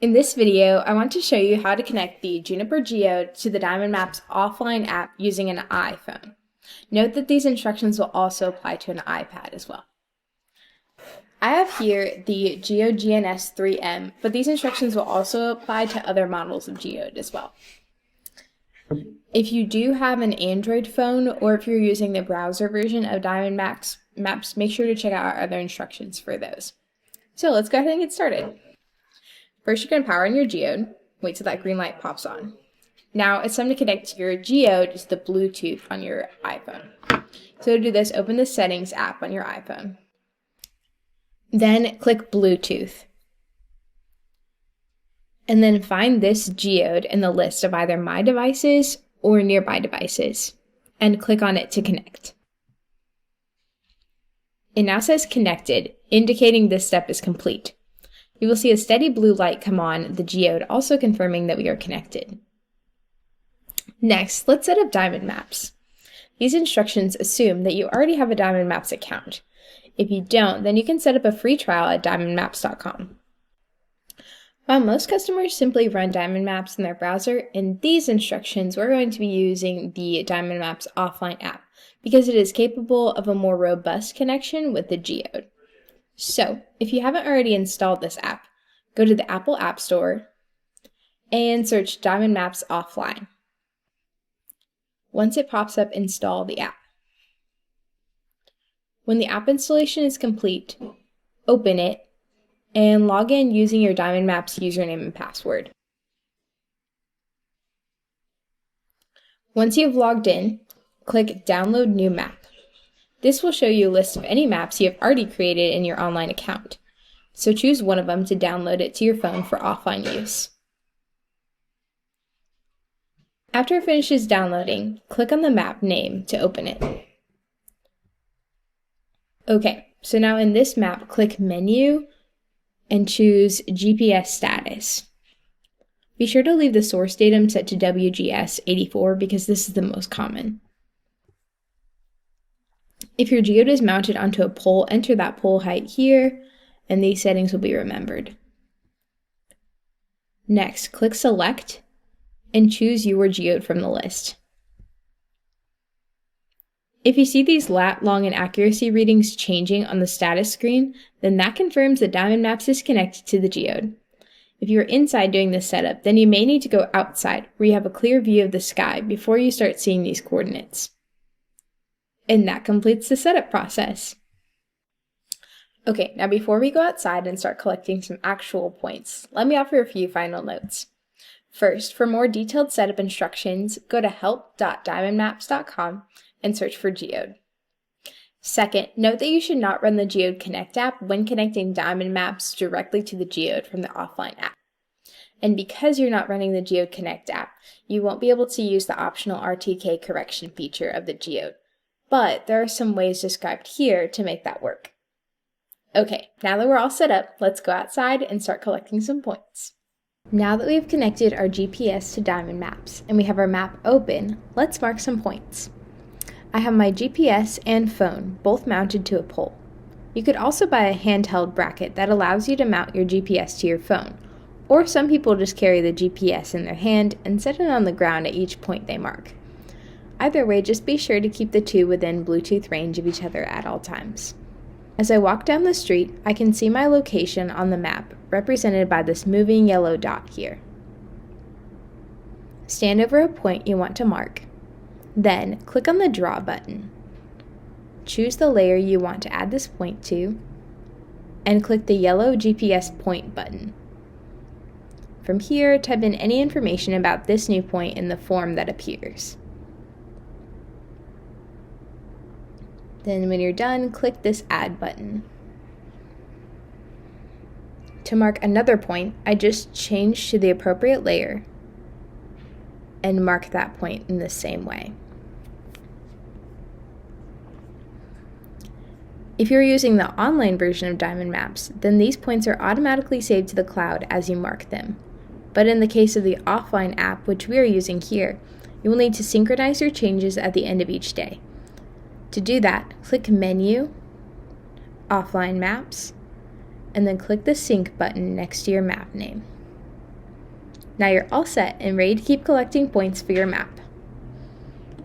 In this video, I want to show you how to connect the Juniper Geode to the Diamond Maps offline app using an iPhone. Note that these instructions will also apply to an iPad as well. I have here the Geode GNS 3M, but these instructions will also apply to other models of Geode as well. If you do have an Android phone, or if you're using the browser version of Diamond Maps, make sure to check out our other instructions for those. So let's go ahead and get started. First, you're going to power on your Geode. Wait till that green light pops on. Now it's time to connect your Geode to the Bluetooth on your iPhone. So to do this, open the Settings app on your iPhone. Then click Bluetooth. And then find this Geode in the list of either My Devices or Nearby Devices, and click on it to connect. It now says Connected, indicating this step is complete. You will see a steady blue light come on the Geode, also confirming that we are connected. Next, let's set up Diamond Maps. These instructions assume that you already have a Diamond Maps account. If you don't, then you can set up a free trial at diamondmaps.com. While most customers simply run Diamond Maps in their browser, in these instructions we're going to be using the Diamond Maps offline app because it is capable of a more robust connection with the Geode. So, if you haven't already installed this app, go to the Apple App Store and search Diamond Maps Offline. Once it pops up, install the app. When the app installation is complete, open it and log in using your Diamond Maps username and password. Once you've logged in, click Download New Map. This will show you a list of any maps you have already created in your online account. So choose one of them to download it to your phone for offline use. After it finishes downloading, click on the map name to open it. Okay, so now in this map, click Menu and choose GPS status. Be sure to leave the source datum set to WGS84 because this is the most common. If your Geode is mounted onto a pole, enter that pole height here, and these settings will be remembered. Next, click Select and choose your Geode from the list. If you see these lat, long, and accuracy readings changing on the status screen, then that confirms that Diamond Maps is connected to the Geode. If you are inside doing this setup, then you may need to go outside where you have a clear view of the sky before you start seeing these coordinates. And that completes the setup process. Okay, now before we go outside and start collecting some actual points, let me offer a few final notes. First, for more detailed setup instructions, go to help.diamondmaps.com and search for Geode. Second, note that you should not run the Geode Connect app when connecting Diamond Maps directly to the Geode from the offline app. And because you're not running the Geode Connect app, you won't be able to use the optional RTK correction feature of the Geode. But there are some ways described here to make that work. Okay, now that we're all set up, let's go outside and start collecting some points. Now that we have connected our GPS to Diamond Maps and we have our map open, let's mark some points. I have my GPS and phone both mounted to a pole. You could also buy a handheld bracket that allows you to mount your GPS to your phone, or some people just carry the GPS in their hand and set it on the ground at each point they mark. Either way, just be sure to keep the two within Bluetooth range of each other at all times. As I walk down the street, I can see my location on the map, represented by this moving yellow dot here. Stand over a point you want to mark. Then, click on the Draw button. Choose the layer you want to add this point to, and click the yellow GPS Point button. From here, type in any information about this new point in the form that appears. Then when you're done, click this Add button. To mark another point, I just change to the appropriate layer and mark that point in the same way. If you're using the online version of Diamond Maps, then these points are automatically saved to the cloud as you mark them. But in the case of the offline app, which we are using here, you will need to synchronize your changes at the end of each day. To do that, click Menu, Offline Maps, and then click the Sync button next to your map name. Now you're all set and ready to keep collecting points for your map.